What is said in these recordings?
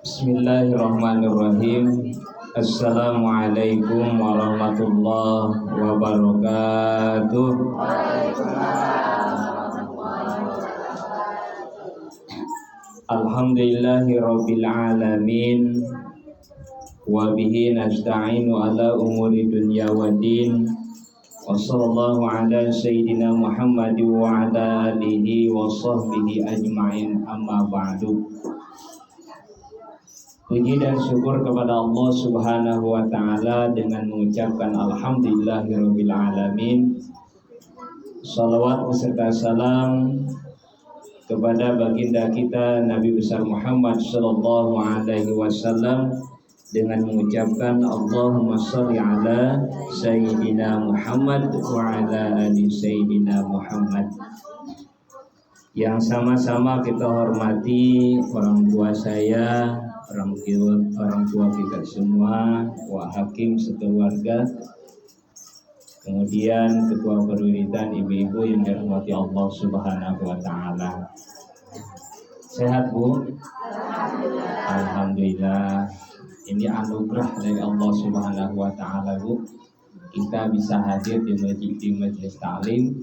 Bismillahirrahmanirrahim. Assalamualaikum warahmatullahi wabarakatuh. Alhamdulillahi rabbil alamin. Wa bihi nasta'inu ala umuri dunya waddin. Wa sallallahu ala sayyidina Muhammad wa ala alihi wa sahbihi ajma'in, amma ba'du. Puji dan syukur kepada Allah Subhanahu wa ta'ala dengan mengucapkan alhamdulillahirabbil alamin. Salawat beserta salam kepada baginda kita Nabi besar Muhammad sallallahu alaihi wasallam dengan mengucapkan Allahumma shalli ala sayyidina Muhammad wa ala ali sayyidina Muhammad. Yang sama-sama kita hormati orang tua saya, orang tua kita semua, Wak Hakim sekeluarga, kemudian ketua perwiritan ibu-ibu yang dirahmati Allah Subhanahu wa ta'ala. Sehat Bu? Alhamdulillah. Ini anugerah dari Allah Subhanahu wa ta'ala Bu. Kita bisa hadir di majelis taklim.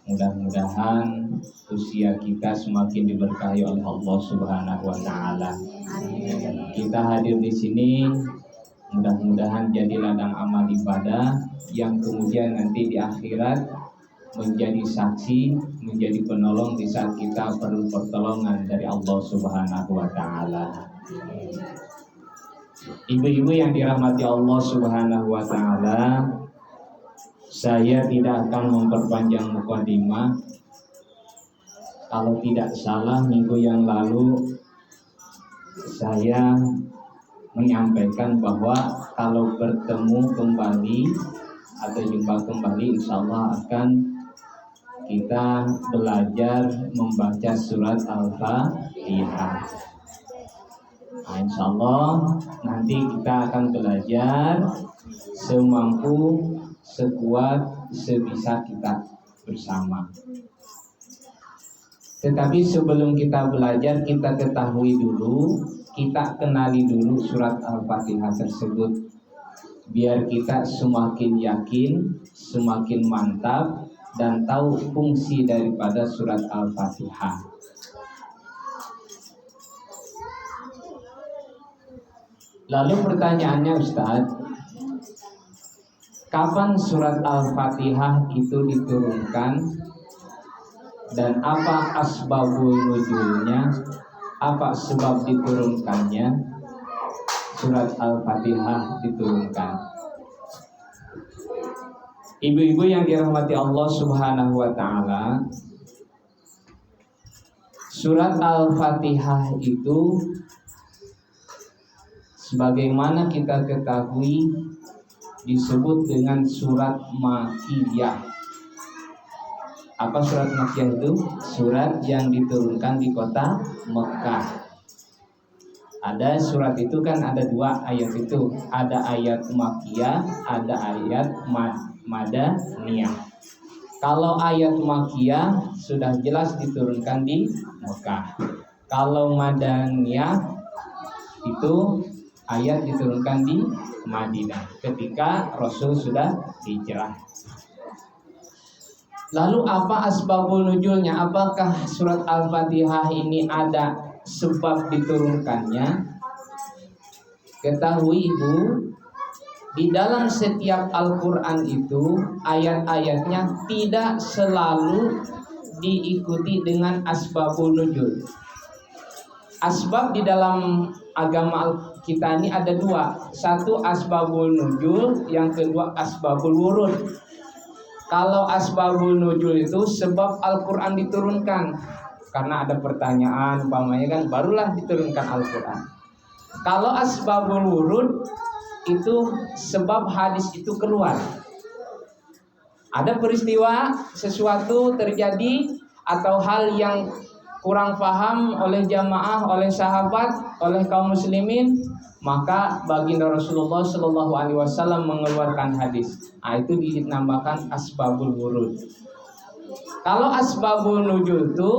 Mudah-mudahan usia kita semakin diberkahi oleh Allah Subhanahu wa ta'ala. Kita hadir di sini mudah-mudahan jadi ladang amal ibadah yang kemudian nanti di akhirat menjadi saksi, menjadi penolong di saat kita perlu pertolongan dari Allah Subhanahu wa ta'ala. Ibu-ibu yang dirahmati Allah Subhanahu wa ta'ala, saya tidak akan memperpanjang mukadimah. Kalau tidak salah minggu yang lalu saya menyampaikan bahwa kalau bertemu kembali atau jumpa kembali, insya Allah akan kita belajar membaca surat Al-Fatihah. Nah, insya Allah nanti kita akan belajar semampu, sekuat, sebisa kita bersama. Tetapi sebelum kita belajar, kita ketahui dulu, kita kenali dulu surat Al-Fatihah tersebut, biar kita semakin yakin, semakin mantap dan tahu fungsi daripada surat Al-Fatihah. Lalu pertanyaannya, Ustaz, kapan surat Al-Fatihah itu diturunkan dan apa asbabul nuzulnya, apa sebab diturunkannya surat Al-Fatihah diturunkan? Ibu-ibu yang dirahmati Allah Subhanahu wa ta'ala, surat Al-Fatihah itu sebagaimana kita ketahui disebut dengan surat Makkiyah. Apa surat Makkiyah itu? Surat yang diturunkan di kota Mekah. Ada surat itu kan ada dua ayat itu. Ada ayat Makkiyah, ada ayat Madaniyah. Kalau ayat Makkiyah sudah jelas diturunkan di Mekah. Kalau Madaniyah itu ayat diturunkan di Madinah ketika Rasul sudah hijrah. Lalu apa asbabul nuzulnya? Apakah surat Al-Fatihah ini ada sebab diturunkannya? Ketahui Ibu, di dalam setiap Al-Quran itu ayat-ayatnya tidak selalu diikuti dengan asbabul nuzul. Asbab di dalam agama kita ini ada dua. Satu asbabul nuzul, yang kedua asbabul wurud. Kalau asbabul nuzul itu sebab Al-Quran diturunkan, karena ada pertanyaan umpamanya kan, barulah diturunkan Al-Quran. Kalau asbabul wurud itu sebab hadis itu keluar. Ada peristiwa, sesuatu terjadi atau hal yang kurang paham oleh jamaah, oleh sahabat, oleh kaum muslimin, maka baginda Rasulullah Shallallahu Alaihi Wasallam mengeluarkan hadis. Nah, itu dinamakan asbabul wurud. Kalau asbabul nuzul itu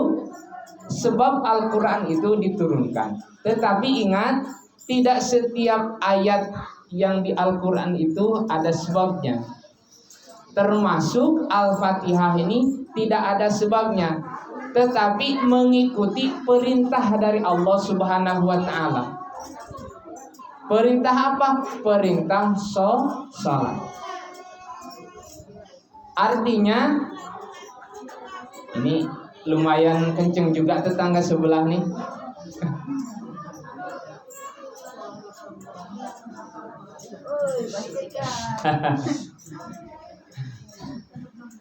sebab Al-Quran itu diturunkan. Tetapi ingat, tidak setiap ayat yang di Al-Quran itu ada sebabnya. Termasuk Al-Fatihah ini tidak ada sebabnya, tetapi mengikuti perintah dari Allah Subhanahu wa Ta'ala. Perintah apa? Perintah sholat. Artinya, ini lumayan kenceng juga tetangga sebelah nih.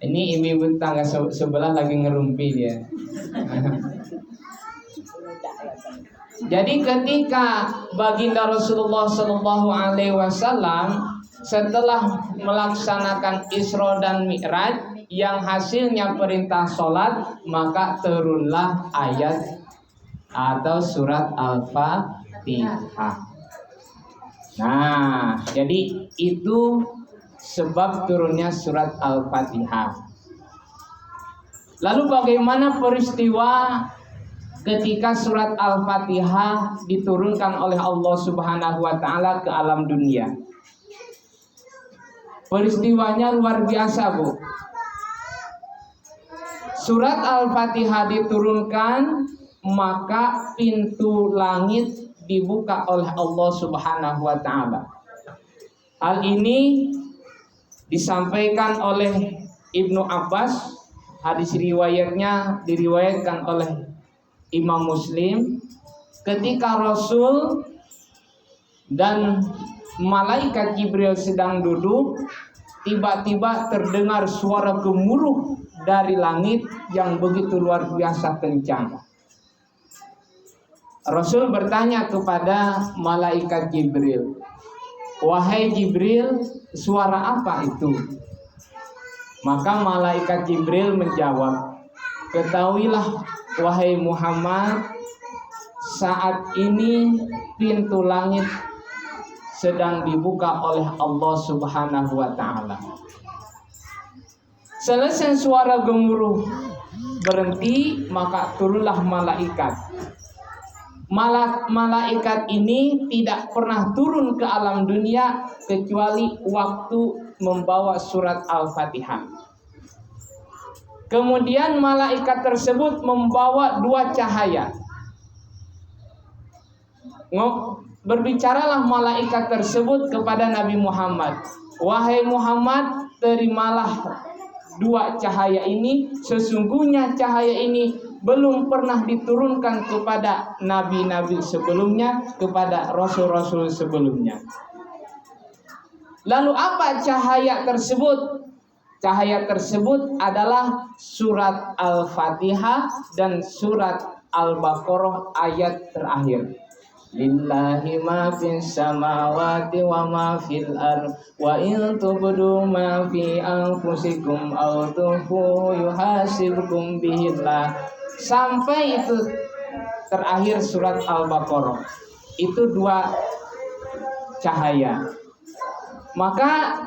Ini ibu tetangga sebelah lagi ngerumpi dia. Jadi ketika baginda Rasulullah SAW setelah melaksanakan Isra dan Mi'raj yang hasilnya perintah sholat, maka turunlah ayat atau surat Al-Fatihah. Nah, jadi itu sebab turunnya surat Al-Fatihah. Lalu bagaimana peristiwa ketika surat Al-Fatihah diturunkan oleh Allah Subhanahu wa Ta'ala ke alam dunia? Peristiwanya luar biasa, Bu. Surat Al-Fatihah diturunkan, maka pintu langit dibuka oleh Allah Subhanahu wa Ta'ala. Hal ini disampaikan oleh Ibnu Abbas. Hadis riwayatnya diriwayatkan oleh Imam Muslim. Ketika Rasul dan malaikat Jibril sedang duduk, tiba-tiba terdengar suara gemuruh dari langit yang begitu luar biasa kencang. Rasul bertanya kepada malaikat Jibril, "Wahai Jibril, suara apa itu?" Maka malaikat Jibril menjawab, "Ketahuilah wahai Muhammad, saat ini pintu langit sedang dibuka oleh Allah Subhanahu wa Ta'ala." Selesai suara gemuruh berhenti, maka turunlah malaikat. Malaikat ini tidak pernah turun ke alam dunia kecuali waktu membawa surat Al-Fatihah. Kemudian malaikat tersebut membawa 2 cahaya. Berbicaralah malaikat tersebut kepada Nabi Muhammad, "Wahai Muhammad, terimalah 2 cahaya ini. Sesungguhnya cahaya ini belum pernah diturunkan kepada nabi-nabi sebelumnya, kepada rasul-rasul sebelumnya." Lalu apa cahaya tersebut? Cahaya tersebut adalah surat Al-Fatihah dan surat Al-Baqarah ayat terakhir. Lillahi ma fis samawati wa ma fil ard wa in tubdu ma fi anfusikum aw tukhfu yuhasibkum bihillah. Sampai itu terakhir surat Al-Baqarah. Itu 2 cahaya. Maka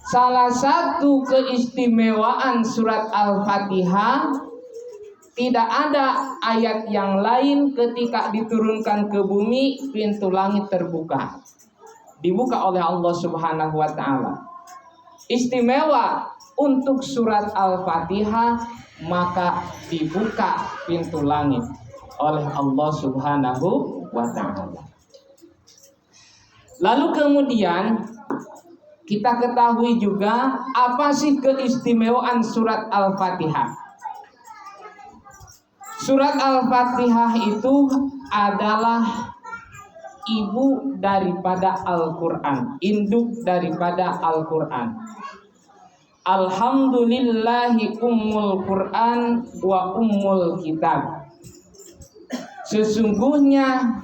salah satu keistimewaan surat Al-Fatihah, tidak ada ayat yang lain ketika diturunkan ke bumi pintu langit terbuka, dibuka oleh Allah Subhanahu wa Ta'ala. Istimewa untuk surat Al-Fatihah, maka dibuka pintu langit oleh Allah Subhanahu wa Ta'ala. Lalu kemudian kita ketahui juga apa sih keistimewaan surat Al-Fatihah. Surat Al-Fatihah itu adalah ibu daripada Al-Quran, induk daripada Al-Quran. Alhamdulillahi ummul Quran wa ummul kitab. Sesungguhnya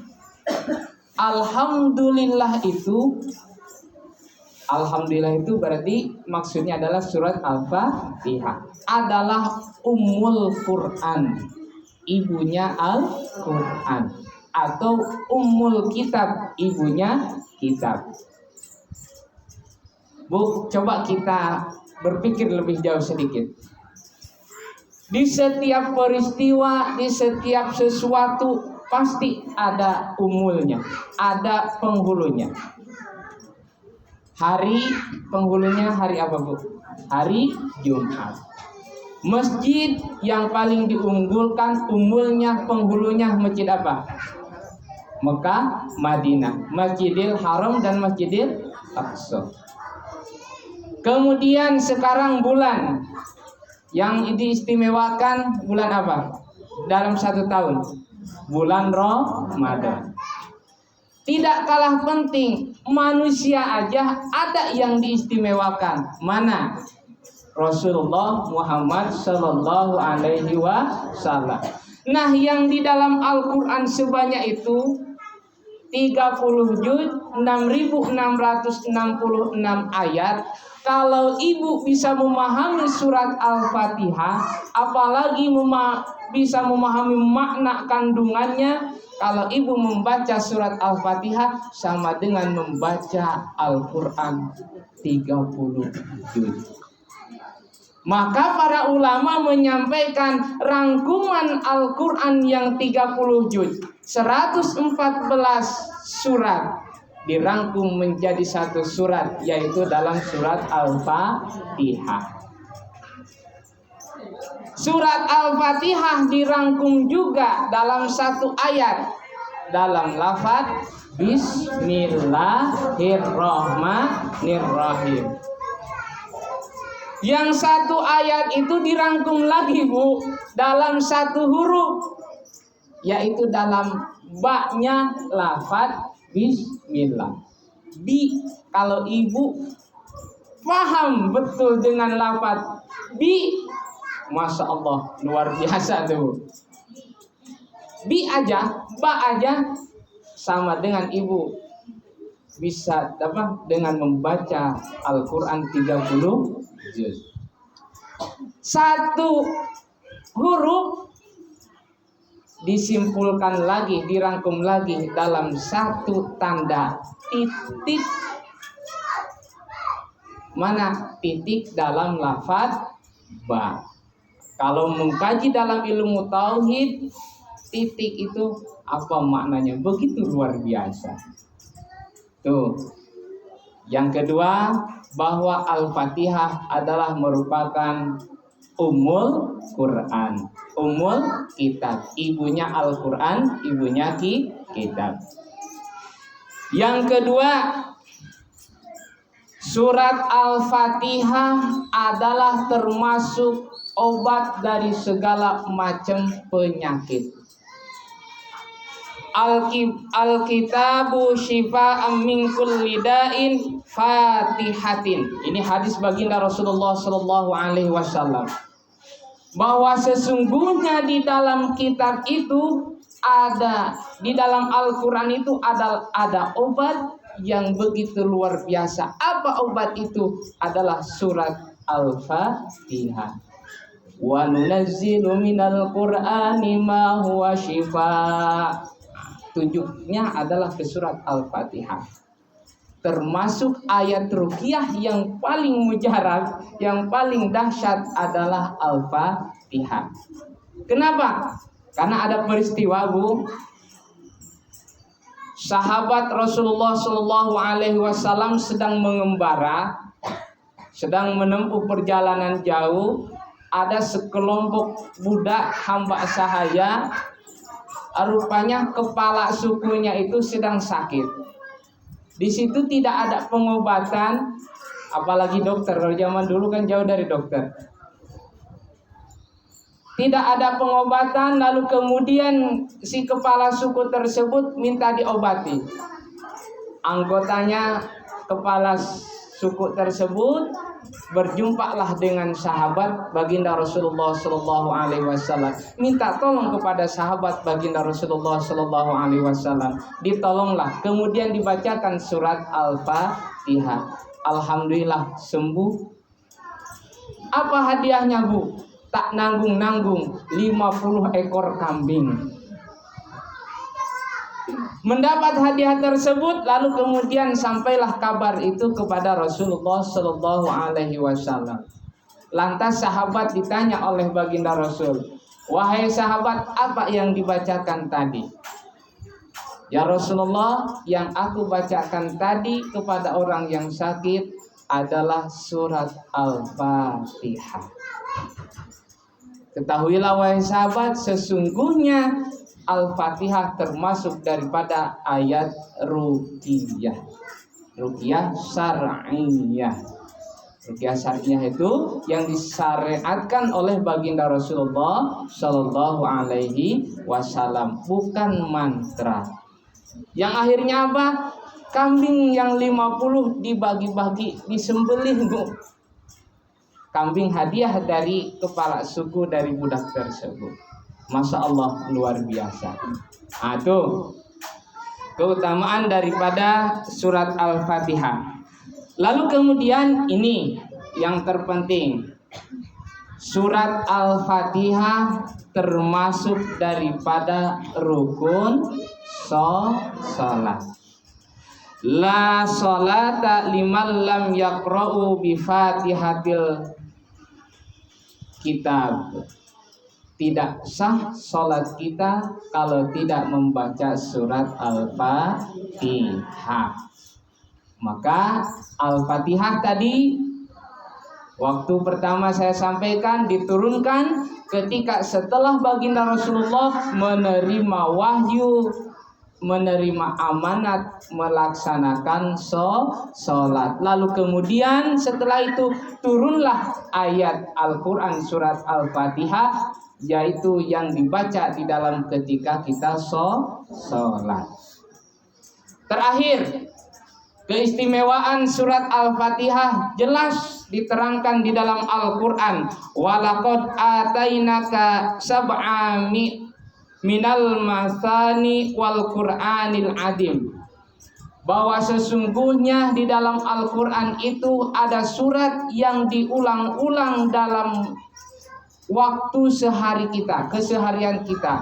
Alhamdulillah itu berarti maksudnya adalah surat Al-Fatihah adalah ummul Quran, ibunya Al-Quran, atau ummul kitab, ibunya kitab. Bu, coba kita berpikir lebih jauh sedikit. Di setiap peristiwa, di setiap sesuatu pasti ada umulnya, ada penghulunya. Hari penghulunya hari apa, Bu? Hari Jumat. Masjid yang paling diunggulkan umulnya, penghulunya masjid apa? Mekah, Madinah, Masjidil Haram dan Masjidil Aqsa. Kemudian sekarang bulan yang diistimewakan bulan apa? Dalam satu tahun, bulan Ramadan. Tidak kalah penting, manusia aja ada yang diistimewakan. Mana? Rasulullah Muhammad Sallallahu Alaihi Wasallam. Nah, yang di dalam Al-Quran sebanyak itu 30 juz, 6.666 ayat. Kalau ibu bisa memahami surat Al-Fatihah, apalagi bisa memahami makna kandungannya, kalau ibu membaca surat Al-Fatihah sama dengan membaca Al-Quran 30 juz. Maka para ulama menyampaikan rangkuman Al-Quran yang 30 juz, 114 surat dirangkum menjadi satu surat, yaitu dalam surat Al-Fatihah. Surat Al-Fatihah dirangkum juga dalam satu ayat, dalam lafaz Bismillahirrahmanirrahim. Yang satu ayat itu dirangkum lagi, Bu, dalam satu huruf, yaitu dalam ba-nya lafaz Bismillah. Bi, kalau ibu paham betul dengan lafaz bi, Masya Allah, luar biasa tuh. Bi aja, ba aja, sama dengan ibu bisa apa? Dengan membaca Al-Quran 30 juz. Satu huruf disimpulkan lagi, dirangkum lagi dalam satu tanda titik. Mana titik dalam lafaz ba? Kalau mengkaji dalam ilmu tauhid, titik itu apa maknanya? Begitu luar biasa. Tuh. Yang kedua, bahwa Al-Fatihah adalah merupakan Ummul Quran, Ummul Kitab, ibunya Al-Quran, ibunya kitab. Yang kedua, surat Al-Fatihah adalah termasuk obat dari segala macam penyakit. Al-kitabu syifa'an min kulli da'in fatihatin. Ini hadis baginda Rasulullah sallallahu alaihi wasallam. Bahwa sesungguhnya di dalam kitab itu ada, di dalam Al-Qur'an itu ada obat yang begitu luar biasa. Apa obat itu? Adalah surat Al-Fatihah. Wa nunazzilu minal Qur'ani ma huwa syifaa. Tunjuknya adalah ke surat Al-Fatihah. Termasuk ayat ruqyah yang paling mujarab, yang paling dahsyat adalah Al-Fatihah. Kenapa? Karena ada peristiwa, Bu. Sahabat Rasulullah Shallallahu Alaihi Wasallam sedang mengembara, sedang menempuh perjalanan jauh. Ada sekelompok budak hamba sahaya, rupanya kepala sukunya itu sedang sakit. Di situ tidak ada pengobatan, apalagi dokter. Kalau zaman dulu kan jauh dari dokter. Tidak ada pengobatan, lalu kemudian si kepala suku tersebut minta diobati. Anggotanya kepala suku tersebut berjumpalah dengan sahabat baginda Rasulullah Sallallahu Alaihi Wasallam, minta tolong kepada sahabat baginda Rasulullah Sallallahu Alaihi Wasallam, ditolonglah. Kemudian dibacakan surat Al-Fatihah. Alhamdulillah sembuh. Apa hadiahnya, Bu? Tak nanggung-nanggung 50 ekor kambing. Mendapat hadiah tersebut, lalu kemudian sampailah kabar itu kepada Rasulullah Sallallahu Alaihi Wasallam. Lantas sahabat ditanya oleh baginda Rasul, "Wahai sahabat, apa yang dibacakan tadi?" "Ya Rasulullah, yang aku bacakan tadi kepada orang yang sakit adalah surat Al-Fatihah." Ketahuilah wahai sahabat, sesungguhnya Al-Fatihah termasuk daripada ayat ruqyah. Ruqyah syar'iyah. Ruqyah syariah itu yang disyariatkan oleh baginda Rasulullah Shallallahu Alaihi Wasallam, bukan mantra. Yang akhirnya apa? Kambing yang 50 dibagi-bagi, disembelih, Bu. Kambing hadiah dari kepala suku dari budak tersebut. Masya Allah, luar biasa. Tuh keutamaan daripada surat Al-Fatihah. Lalu kemudian ini yang terpenting, surat Al-Fatihah termasuk daripada rukun sholat. La sholata liman lam yaqra'u bi Fatihatil kitab. Tidak sah sholat kita kalau tidak membaca surat Al-Fatihah. Maka Al-Fatihah tadi waktu pertama saya sampaikan diturunkan ketika setelah baginda Rasulullah menerima wahyu, menerima amanat melaksanakan sholat. Lalu kemudian setelah itu turunlah ayat Al-Quran surat Al-Fatihah, yaitu yang dibaca di dalam ketika kita sholat. Terakhir, keistimewaan surat Al-Fatihah jelas diterangkan di dalam Al-Quran. Walaqad atainaka sab'a minal masani wal Qur'anil adim. Bahwa sesungguhnya di dalam Al-Quran itu ada surat yang diulang-ulang dalam waktu sehari kita, keseharian kita.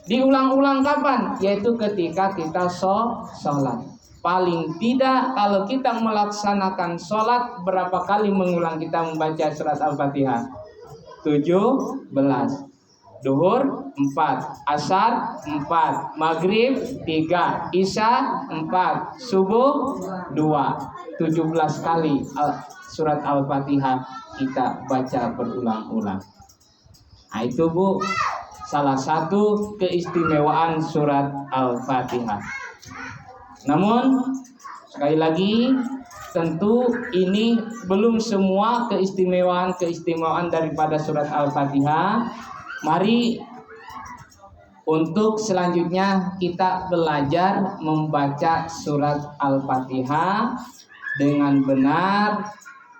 Diulang-ulang kapan? Yaitu ketika kita sholat. Paling tidak kalau kita melaksanakan sholat, berapa kali mengulang kita membaca surat Al-Fatihah? 17. Duhur 4, Asar 4, Maghrib 3, Isya 4, Subuh 2. 17 kali surat Al-Fatihah kita baca berulang-ulang. Nah itu Bu, salah satu keistimewaan surat Al-Fatihah. Namun sekali lagi tentu ini belum semua keistimewaan daripada surat Al-Fatihah. Mari untuk selanjutnya kita belajar membaca surat Al-Fatihah dengan benar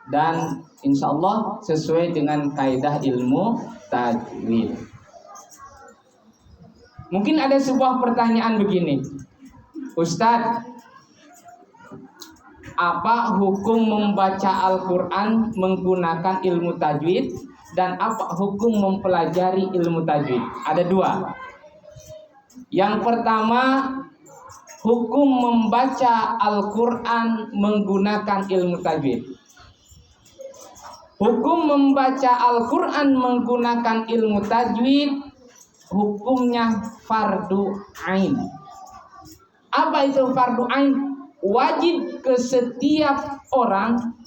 dan insya Allah sesuai dengan kaidah ilmu tajwid. Mungkin ada sebuah pertanyaan begini, Ustadz, apa hukum membaca Al-Quran menggunakan ilmu tajwid dan apa hukum mempelajari ilmu tajwid? Ada dua. Yang pertama, hukum membaca Al-Quran menggunakan ilmu tajwid. Hukum membaca Al-Quran menggunakan ilmu tajwid, hukumnya fardu ain. Apa itu fardu ain? Wajib ke setiap orang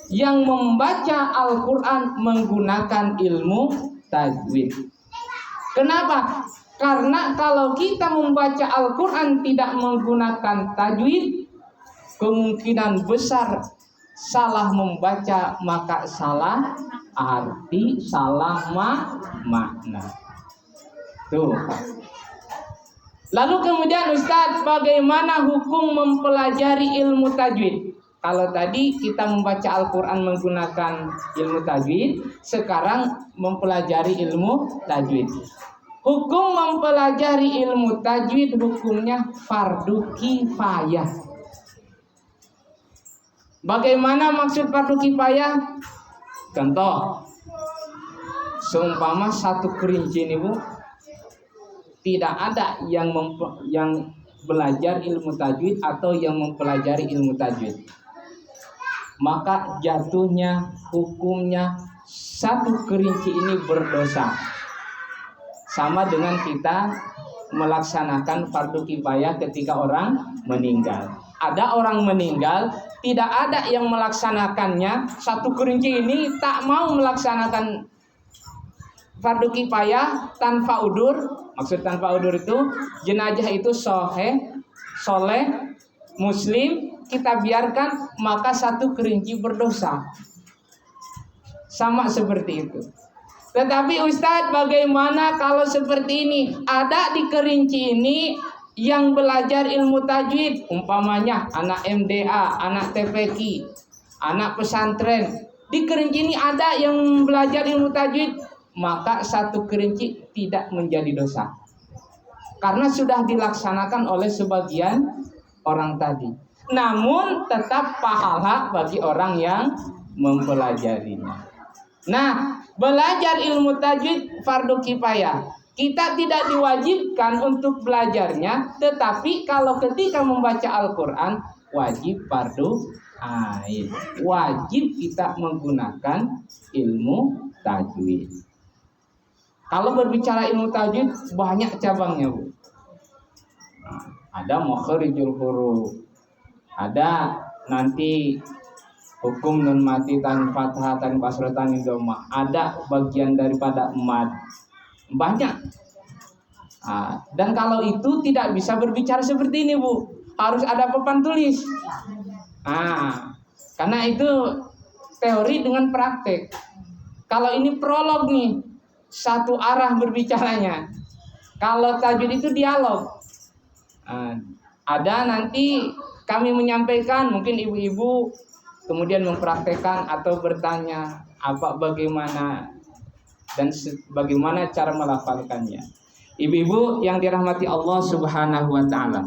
yang membaca Al-Quran menggunakan ilmu tajwid. Kenapa? Karena kalau kita membaca Al-Quran tidak menggunakan tajwid, kemungkinan besar salah membaca, maka salah arti, salah makna. Tuh. Lalu kemudian Ustadz, bagaimana hukum mempelajari ilmu tajwid? Kalau tadi kita membaca Al-Quran menggunakan ilmu tajwid, sekarang mempelajari ilmu tajwid. Hukum mempelajari ilmu tajwid hukumnya fardu kifayah. Bagaimana maksud fardu kifayah? Contoh, seumpama satu kerinci ini Bu, tidak ada yang belajar ilmu tajwid atau yang mempelajari ilmu tajwid. maka jatuhnya hukumnya satu kerinci ini berdosa. Sama dengan kita melaksanakan fardu kifayah ketika orang meninggal. Ada orang meninggal, tidak ada yang melaksanakannya, satu kerinci ini tak mau melaksanakan fardu kifayah tanpa udur. Maksud tanpa udur itu jenazah itu soleh, muslim, kita biarkan, maka satu kerinci berdosa. Sama seperti itu. Tetapi Ustadz, bagaimana kalau seperti ini? Ada di kerinci ini yang belajar ilmu tajwid, umpamanya anak MDA, anak TPQ, anak pesantren. Di kerinci ini ada yang belajar ilmu tajwid, maka satu kerinci tidak menjadi dosa. Karena sudah dilaksanakan oleh sebagian orang tadi. Namun tetap pahala bagi orang yang mempelajarinya. Nah, belajar ilmu tajwid fardu kifayah. Kita tidak diwajibkan untuk belajarnya, tetapi kalau ketika membaca Al-Quran wajib fardu ain. Wajib kita menggunakan ilmu tajwid. Kalau berbicara ilmu tajwid banyak cabangnya, Bu. Ada makharijul huruf, ada nanti hukum nun mati tan fathah tan kasrah tan dhamma, ada bagian daripada mad, banyak. Dan kalau itu tidak bisa berbicara seperti ini, Bu, harus ada papan tulis. Karena itu teori dengan praktek. Kalau ini prolog nih, satu arah berbicaranya. Kalau tajwid itu dialog. Ada nanti kami menyampaikan, mungkin ibu-ibu kemudian mempraktekkan atau bertanya bagaimana dan bagaimana cara melafalkannya. Ibu-ibu yang dirahmati Allah Subhanahu wa taala.